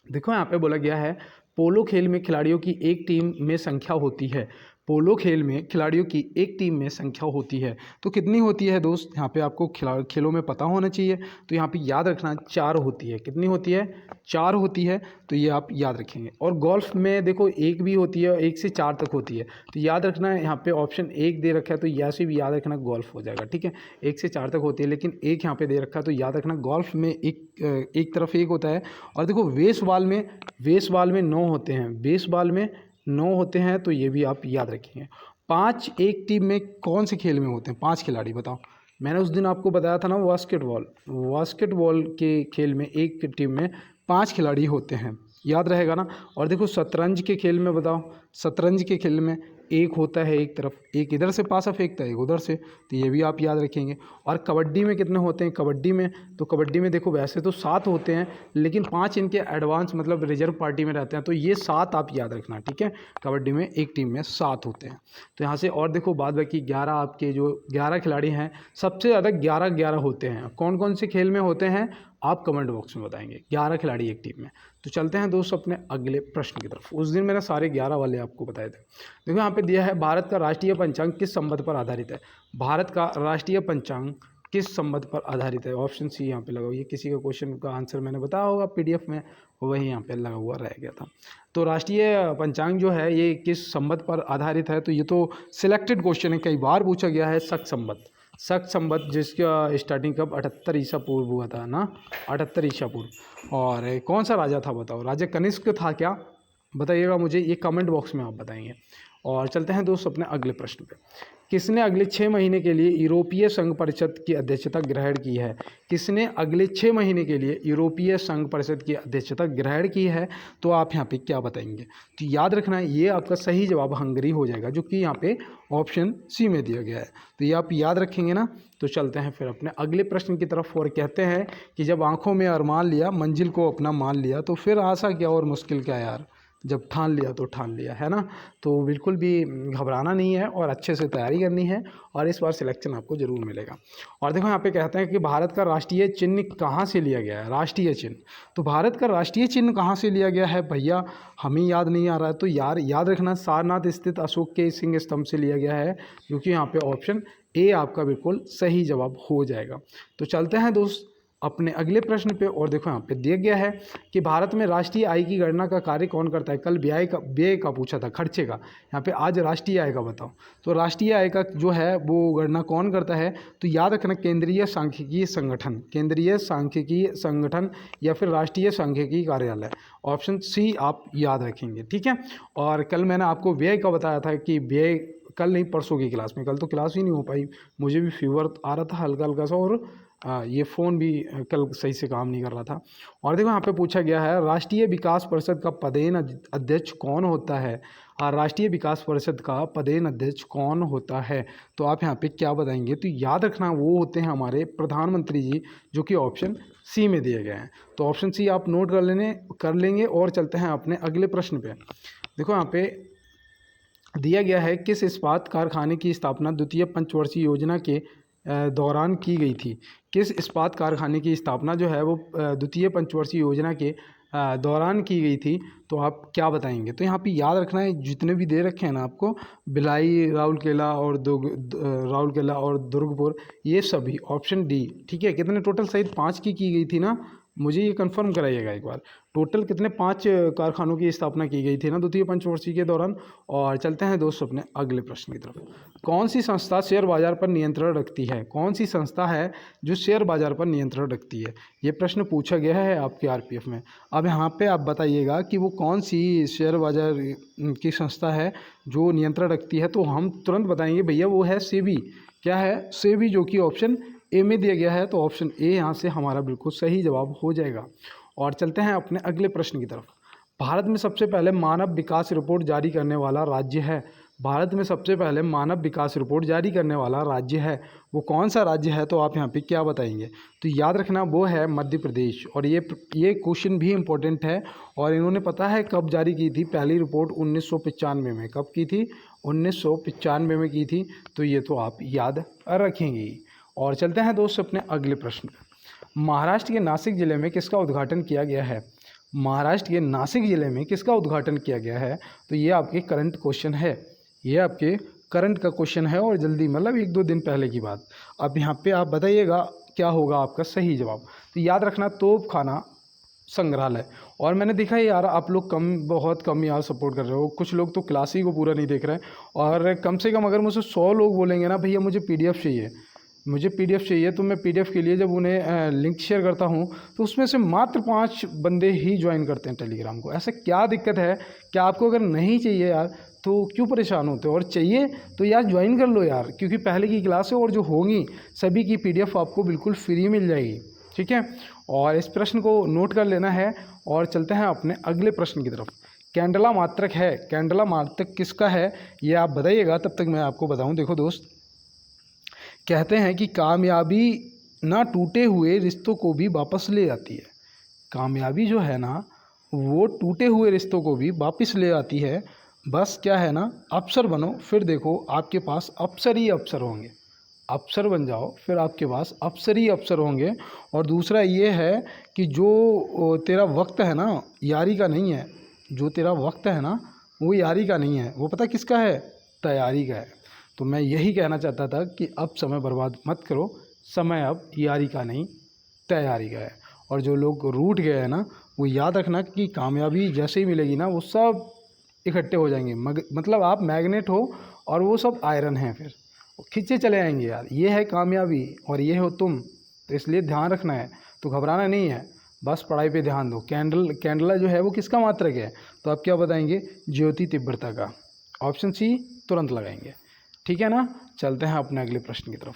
देखो यहाँ पे बोला गया है पोलो खेल में खिलाड़ियों की एक टीम में संख्या होती है। पोलो खेल में खिलाड़ियों की एक टीम में संख्या होती है तो कितनी होती है दोस्त? यहाँ पे आपको खेलों में पता होना चाहिए। तो यहाँ पे याद रखना 4 होती है। कितनी होती है? 4 होती है। तो ये आप याद रखेंगे। और गोल्फ में देखो 1 भी होती है, 1 से 4 तक होती है। तो याद रखना यहाँ पे ऑप्शन 1 दे रखा है तो यहाँ भी याद रखना गोल्फ हो जाएगा। ठीक है, 1 से 4 तक होती है लेकिन 1 यहाँ पे दे रखा है तो याद रखना गोल्फ में एक तरफ 1 होता है। और देखो बेसबॉल में 9 होते हैं। बेसबॉल में 9 होते हैं तो ये भी आप याद रखेंगे। 5 एक टीम में कौन से खेल में होते हैं? 5 खिलाड़ी बताओ। मैंने उस दिन आपको बताया था ना बास्केटबॉल के खेल में एक टीम में 5 खिलाड़ी होते हैं, याद रहेगा ना। और देखो शतरंज के खेल में बताओ, शतरंज के खेल में 1 होता है एक तरफ, 1 इधर से पासा फेंकता है 1 उधर से। तो ये भी आप याद रखेंगे। और कबड्डी में कितने होते हैं? कबड्डी में देखो वैसे तो 7 होते हैं लेकिन 5 इनके एडवांस मतलब रिजर्व पार्टी में रहते हैं तो ये 7 आप याद रखना। ठीक है, कबड्डी में एक टीम में 7 होते हैं। तो यहाँ से और देखो बाद बाकी 11 आपके जो 11 खिलाड़ी हैं सबसे ज़्यादा 11 होते हैं। कौन कौन से खेल में होते हैं आप कमेंट बॉक्स में बताएंगे। 11 खिलाड़ी एक टीम में। तो चलते हैं दोस्तों अपने अगले प्रश्न की तरफ। उस दिन मैंने सारे 11 वाले आपको बताए थे। देखो यहाँ पे दिया है भारत का राष्ट्रीय पंचांग किस संवत पर आधारित है। भारत का राष्ट्रीय पंचांग किस संवत पर आधारित है? ऑप्शन सी यहाँ पे लगा हुआ। ये किसी का क्वेश्चन का आंसर मैंने बताया होगा पीडीएफ में, वही यहाँ पे लगा हुआ रह गया था। तो राष्ट्रीय पंचांग जो है ये किस संवत पर आधारित है? तो ये तो सिलेक्टेड क्वेश्चन है, कई बार पूछा गया है। शक संवत जिसका स्टार्टिंग कब 78 ईसा पूर्व हुआ था ना, 78 ईसा पूर्व। और कौन सा राजा था बताओ? राजा कनिष्क था क्या? बताइएगा मुझे, ये कमेंट बॉक्स में आप बताएंगे। और चलते हैं दोस्तों अपने अगले प्रश्न पे। किसने अगले 6 महीने के लिए यूरोपीय संघ परिषद की अध्यक्षता ग्रहण की है? किसने अगले 6 महीने के लिए यूरोपीय संघ परिषद की अध्यक्षता ग्रहण की है? तो आप यहाँ पे क्या बताएंगे? तो याद रखना ये आपका सही जवाब हंगरी हो जाएगा जो कि यहाँ पे ऑप्शन सी में दिया गया है। तो ये आप याद रखेंगे ना। तो चलते हैं फिर अपने अगले प्रश्न की तरफ और कहते हैं कि जब आंखों में अरमान लिया, मंजिल को अपना मान लिया, तो फिर आशा क्या और मुश्किल क्या यार, जब ठान लिया तो ठान लिया, है ना। तो बिल्कुल भी घबराना नहीं है और अच्छे से तैयारी करनी है और इस बार सिलेक्शन आपको ज़रूर मिलेगा। और देखो यहाँ पे कहते हैं कि भारत का राष्ट्रीय चिन्ह कहाँ से लिया गया है? राष्ट्रीय चिन्ह, तो भारत का राष्ट्रीय चिन्ह कहाँ से लिया गया है भैया? हमें याद नहीं आ रहा है तो यार याद रखना सारनाथ स्थित अशोक के सिंह स्तंभ से लिया गया है, क्योंकि यहाँ पे ऑप्शन ए आपका बिल्कुल सही जवाब हो जाएगा। तो चलते हैं दोस्त अपने अगले प्रश्न पे। और देखो यहाँ पे दिया गया है कि भारत में राष्ट्रीय आय की गणना का कार्य कौन करता है? कल व्यय का पूछा था, खर्चे का। यहाँ पे आज राष्ट्रीय आय का बताओ। तो राष्ट्रीय आय का जो है वो गणना कौन करता है? तो याद रखना केंद्रीय सांख्यिकी संगठन या फिर राष्ट्रीय सांख्यिकी कार्यालय। ऑप्शन सी आप याद रखेंगे। ठीक है, और कल मैंने आपको व्यय का बताया था कि व्यय कल नहीं परसों की क्लास में, कल तो क्लास ही नहीं हो पाई, मुझे भी फीवर आ रहा था हल्का हल्का सा और ये फ़ोन भी कल सही से काम नहीं कर रहा था। और देखो यहाँ पे पूछा गया है राष्ट्रीय विकास परिषद का पदेन अध्यक्ष कौन होता है? राष्ट्रीय विकास परिषद का पदेन अध्यक्ष कौन होता है? तो आप यहाँ पे क्या बताएंगे? तो याद रखना वो होते हैं हमारे प्रधानमंत्री जी, जो कि ऑप्शन सी में दिए गए हैं। तो ऑप्शन सी आप नोट कर लेंगे। और चलते हैं अपने अगले प्रश्न पे। देखो यहाँ पे दिया गया है किस इस्पात कारखाने की स्थापना द्वितीय पंचवर्षीय योजना के दौरान की गई थी? किस इस्पात कारखाने की स्थापना जो है वो द्वितीय पंचवर्षीय योजना के दौरान की गई थी? तो आप क्या बताएंगे? तो यहाँ पे याद रखना है जितने भी दे रखे हैं ना आपको, भिलाई, राउरकेला और दुर्गपुर, ये सभी ऑप्शन डी। ठीक है, कितने टोटल सहित 5 की गई थी ना, मुझे ये कंफर्म कराइएगा एक बार। टोटल कितने 5 कारखानों की स्थापना की गई थी ना द्वितीय पंचवर्षीय के दौरान। और चलते हैं दोस्त अपने अगले प्रश्न की तरफ। कौन सी संस्था शेयर बाजार पर नियंत्रण रखती है? कौन सी संस्था है जो शेयर बाजार पर नियंत्रण रखती है? ये प्रश्न पूछा गया है आपके आरपीएफ में। अब यहाँ पे आप बताइएगा कि वो कौन सी शेयर बाजार की संस्था है जो नियंत्रण रखती है। तो हम तुरंत बताएंगे भैया वो है सेबी। क्या है? सेबी, जो कि ऑप्शन ए में दिया गया है। तो ऑप्शन ए यहाँ से हमारा बिल्कुल सही जवाब हो जाएगा। और चलते हैं अपने अगले प्रश्न की तरफ। भारत में सबसे पहले मानव विकास रिपोर्ट जारी करने वाला राज्य है। भारत में सबसे पहले मानव विकास रिपोर्ट जारी करने वाला राज्य है, वो कौन सा राज्य है? तो आप यहाँ पे क्या बताएंगे? तो याद रखना वो है मध्य प्रदेश। और ये क्वेश्चन भी इम्पोर्टेंट है। और इन्होंने पता है कब जारी की थी पहली रिपोर्ट? 1995 में। कब की थी? 1995 में की थी। तो ये तो आप याद रखेंगे। और चलते हैं दोस्त अपने अगले प्रश्न पर। महाराष्ट्र के नासिक जिले में किसका उद्घाटन किया गया है? महाराष्ट्र के नासिक जिले में किसका उद्घाटन किया गया है? तो ये आपके करंट क्वेश्चन है। ये आपके करंट का क्वेश्चन है और जल्दी मतलब 1-2 दिन पहले की बात। अब यहाँ पे आप बताइएगा क्या होगा आपका सही जवाब। तो याद रखना तोप खाना संग्रहालय। और मैंने देखा है यार आप लोग बहुत कम यार सपोर्ट कर रहे हो। कुछ लोग तो क्लास ही को पूरा नहीं देख रहे हैं। और कम से कम अगर मुझसे 100 लोग बोलेंगे ना भैया मुझे पीडीएफ चाहिए, मुझे पीडीएफ चाहिए, तो मैं पीडीएफ के लिए जब उन्हें लिंक शेयर करता हूँ तो उसमें से मात्र 5 बंदे ही ज्वाइन करते हैं टेलीग्राम को। ऐसा क्या दिक्कत है? क्या आपको अगर नहीं चाहिए यार तो क्यों परेशान होते हो? और चाहिए तो यार ज्वाइन कर लो यार, क्योंकि पहले की क्लास है और जो होंगी सभी की पीडीएफ आपको बिल्कुल फ्री मिल जाएगी। ठीक है, और इस प्रश्न को नोट कर लेना है। और चलते हैं अपने अगले प्रश्न की तरफ। कैंडला मात्रक है, कैंडला मात्रक किसका है ये आप बताइएगा, तब तक मैं आपको बताऊं। देखो दोस्त, कहते हैं कि कामयाबी ना टूटे हुए रिश्तों को भी वापस ले आती है। कामयाबी जो है ना वो टूटे हुए रिश्तों को भी वापस ले आती है। बस क्या है ना, अफसर बनो, फिर देखो आपके पास अफसर ही अफसर होंगे। अफसर बन जाओ, फिर आपके पास अफसर ही अफसर होंगे। और दूसरा ये है कि जो तेरा वक्त है ना यारी का नहीं है, जो तेरा वक्त है ना वो यारी का नहीं है, वो पता किसका है? तैयारी का है। तो मैं यही कहना चाहता था कि अब समय बर्बाद मत करो, समय अब यारी का नहीं तैयारी का है। और जो लोग रूठ गए हैं ना वो याद रखना कि कामयाबी जैसे ही मिलेगी ना वो सब इकट्ठे हो जाएंगे। मतलब आप मैग्नेट हो और वो सब आयरन हैं, फिर वो खींचे चले आएंगे यार। ये है कामयाबी और ये हो तुम। तो इसलिए ध्यान रखना है, तो घबराना नहीं है, बस पढ़ाई पे ध्यान दो। कैंडला जो है वो किसका मात्रक है? तो आप क्या बताएंगे? ज्योति तीव्रता का। ऑप्शन सी तुरंत लगाएंगे। ठीक है ना, चलते हैं अपने अगले प्रश्न की तरफ।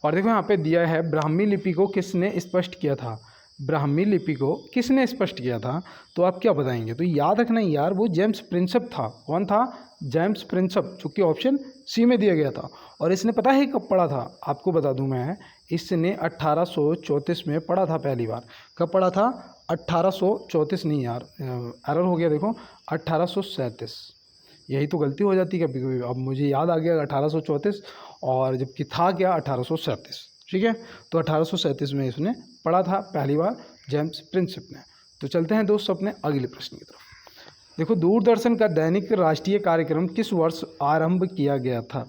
और देखो यहाँ पे दिया है ब्राह्मी लिपि को किसने स्पष्ट किया था? ब्राह्मी लिपि को किसने स्पष्ट किया था? तो आप क्या बताएंगे? तो याद रखना यार वो जेम्स प्रिंसेप था। कौन था? जेम्स प्रिंसेप, जो कि ऑप्शन सी में दिया गया था। और इसने पता है कब पढ़ा था? आपको बता दूं मैं, इसने 1834 में पढ़ा था पहली बार। कब पढ़ा था? 1834 नहीं यार, एरर हो गया देखो, 1837। यही तो गलती हो जाती है कभी कभी। अब मुझे याद आ गया 1834 और जबकि था क्या 1837। ठीक है, तो 1837 में इसने पढ़ा था पहली बार जेम्स प्रिंसेप ने। तो चलते हैं दोस्त अपने अगले प्रश्न की तरफ। देखो, दूरदर्शन का दैनिक राष्ट्रीय कार्यक्रम किस वर्ष आरंभ किया गया था?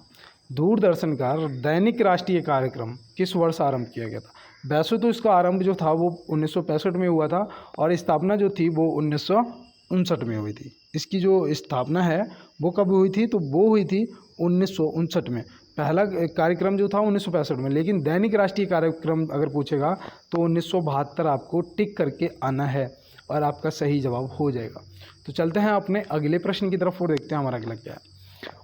दूरदर्शन का दैनिक राष्ट्रीय कार्यक्रम किस वर्ष आरंभ किया गया था? वैसे तो इसका आरंभ जो था वो 1965 में हुआ था और स्थापना जो थी वो 1959 में हुई थी। इसकी जो स्थापना है वो कब हुई थी? तो वो हुई थी 1959 में। पहला कार्यक्रम जो था 1965 में, लेकिन दैनिक राष्ट्रीय कार्यक्रम अगर पूछेगा तो 1972 आपको टिक करके आना है और आपका सही जवाब हो जाएगा। तो चलते हैं अपने अगले प्रश्न की तरफ और देखते हैं हमारा अगला क्या है।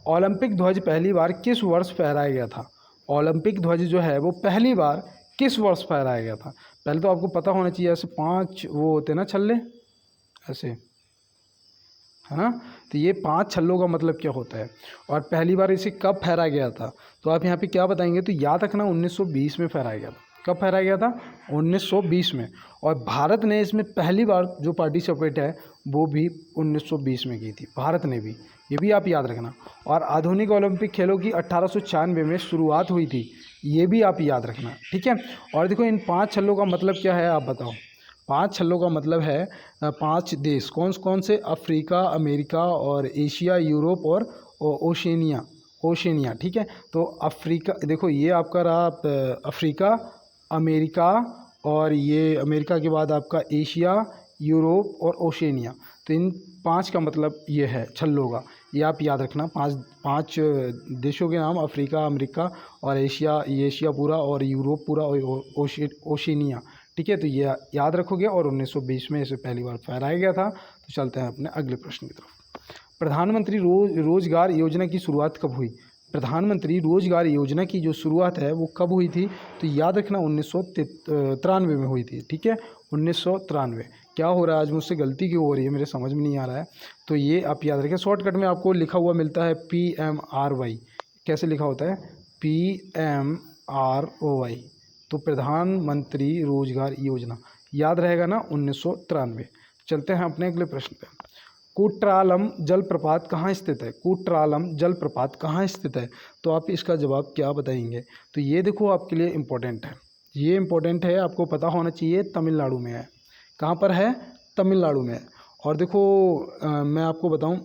ओलंपिक ध्वज पहली बार किस वर्ष फहराया गया था? ओलंपिक ध्वज जो है वो पहली बार किस वर्ष फहराया गया था? पहले तो आपको पता होना चाहिए। ऐसे 5 वो होते ना छल्ले, ऐसे, है ना? तो ये 5 छल्लों का मतलब क्या होता है और पहली बार इसे कब फहराया गया था? तो आप यहाँ पे क्या बताएंगे? तो याद रखना 1920 में फहराया गया था। कब फहराया गया था? 1920 में। और भारत ने इसमें पहली बार जो पार्टिसिपेट है वो भी 1920 में की थी, भारत ने भी। ये भी आप याद रखना। और आधुनिक ओलंपिक खेलों की 1896 में शुरुआत हुई थी, ये भी आप याद रखना। ठीक है, और देखो इन 5 छल्लों का मतलब क्या है आप बताओ? 5 छल्लों का मतलब है 5 देश। कौन कौन से? अफ्रीका, अमेरिका और एशिया, यूरोप और ओशेनिया। ठीक है, तो अफ्रीका, देखो ये आपका रहा अफ्रीका, अमेरिका और ये अमेरिका के बाद आपका एशिया, यूरोप और ओशेनिया। तो इन 5 का मतलब ये है छल्लों का, ये आप याद रखना। 5 देशों के नाम, अफ्रीका, अमेरिका और एशिया पूरा और यूरोप पूरा और ओशेनिया। ठीक है, तो ये याद रखोगे। और 1920 में इसे पहली बार फहराया गया था। तो चलते हैं अपने अगले प्रश्न की तरफ। प्रधानमंत्री रोजगार योजना की शुरुआत कब हुई? प्रधानमंत्री रोजगार योजना की जो शुरुआत है वो कब हुई थी? तो याद रखना 1993 में हुई थी। ठीक है, 1993। क्या हो रहा है आज मुझसे गलती क्यों हो रही है, मेरे समझ में नहीं आ रहा है। तो ये आप याद रखें। शॉर्टकट में आपको लिखा हुआ मिलता है PMRY। कैसे लिखा होता है? PMROY। तो प्रधानमंत्री रोजगार योजना याद रहेगा ना, 1993। चलते हैं अपने अगले प्रश्न पे। कुट्रालम जलप्रपात कहाँ स्थित है? कुट्रालम जलप्रपात कहाँ स्थित है? तो आप इसका जवाब क्या बताएंगे? तो ये देखो आपके लिए इम्पोर्टेंट है, ये इम्पोर्टेंट है, आपको पता होना चाहिए। तमिलनाडु में है। कहाँ पर है? तमिलनाडु में है। और देखो मैं आपको बताऊं,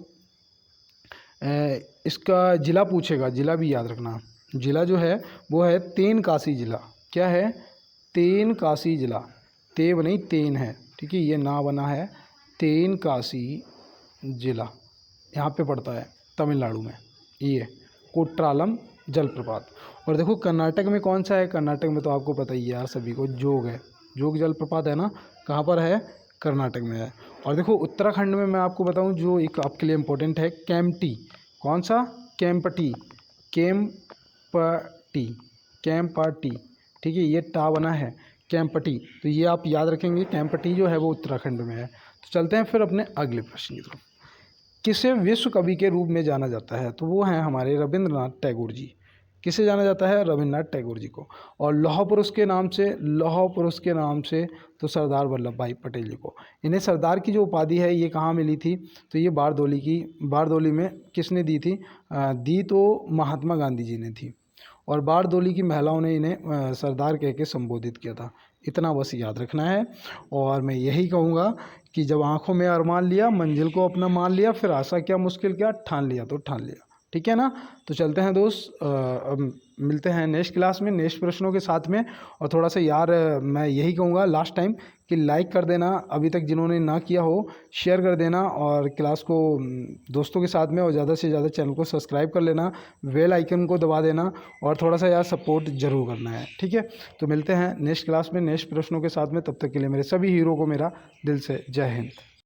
इसका ज़िला पूछेगा, ज़िला भी याद रखना। ज़िला जो है वो है तेनकासी ज़िला। क्या है? तेनकासी ज़िला। तेव नहीं, तेन है। ठीक है, ये ना बना है। तेनकासी ज़िला यहाँ पे पड़ता है तमिलनाडु में, ये कुट्रालम जलप्रपात। और देखो कर्नाटक में कौन सा है? कर्नाटक में तो आपको पता ही है यार सभी को, जोग है। जोग जलप्रपात है ना, कहाँ पर है? कर्नाटक में है। और देखो उत्तराखंड में मैं आपको बताऊं जो एक आपके लिए इम्पोर्टेंट है, केम्प्टी। कौन सा? केम्पटी। केम्पटी, केम्पटी। ठीक है, ये टा बना है, केम्पटी। तो ये आप याद रखेंगे, केम्पटी जो है वो उत्तराखंड में है। तो चलते हैं फिर अपने अगले प्रश्न की तरफ। किसे विश्व कवि के रूप में जाना जाता है? तो वो हैं हमारे रविंद्रनाथ टैगोर जी। किसे जाना जाता है? रविंद्रनाथ टैगोर जी को। और लौह पुरुष के नाम से, लौह पुरुष के नाम से तो सरदार वल्लभ भाई पटेल जी को। इन्हें सरदार की जो उपाधि है ये कहाँ मिली थी? तो ये बारदोली में किसने दी थी? दी तो महात्मा गांधी जी ने थी। और बारदोली की महिलाओं ने इन्हें सरदार कह के संबोधित किया था। इतना बस याद रखना है। और मैं यही कहूँगा कि जब आंखों में अरमान लिया, मंजिल को अपना मान लिया, फिर आशा क्या मुश्किल क्या, ठान लिया तो ठान लिया। ठीक है ना? तो चलते हैं दोस्त, अब मिलते हैं नेक्स्ट क्लास में नेक्स्ट प्रश्नों के साथ में। और थोड़ा सा यार मैं यही कहूँगा लास्ट टाइम कि लाइक कर देना, अभी तक जिन्होंने ना किया हो शेयर कर देना, और क्लास को दोस्तों के साथ में, और ज़्यादा से ज़्यादा चैनल को सब्सक्राइब कर लेना, बेल आइकन को दबा देना, और थोड़ा सा यार सपोर्ट ज़रूर करना है। ठीक है, तो मिलते हैं नेक्स्ट क्लास में नेक्स्ट प्रश्नों के साथ में। तब तक के लिए मेरे सभी हीरो को मेरा दिल से जय हिंद।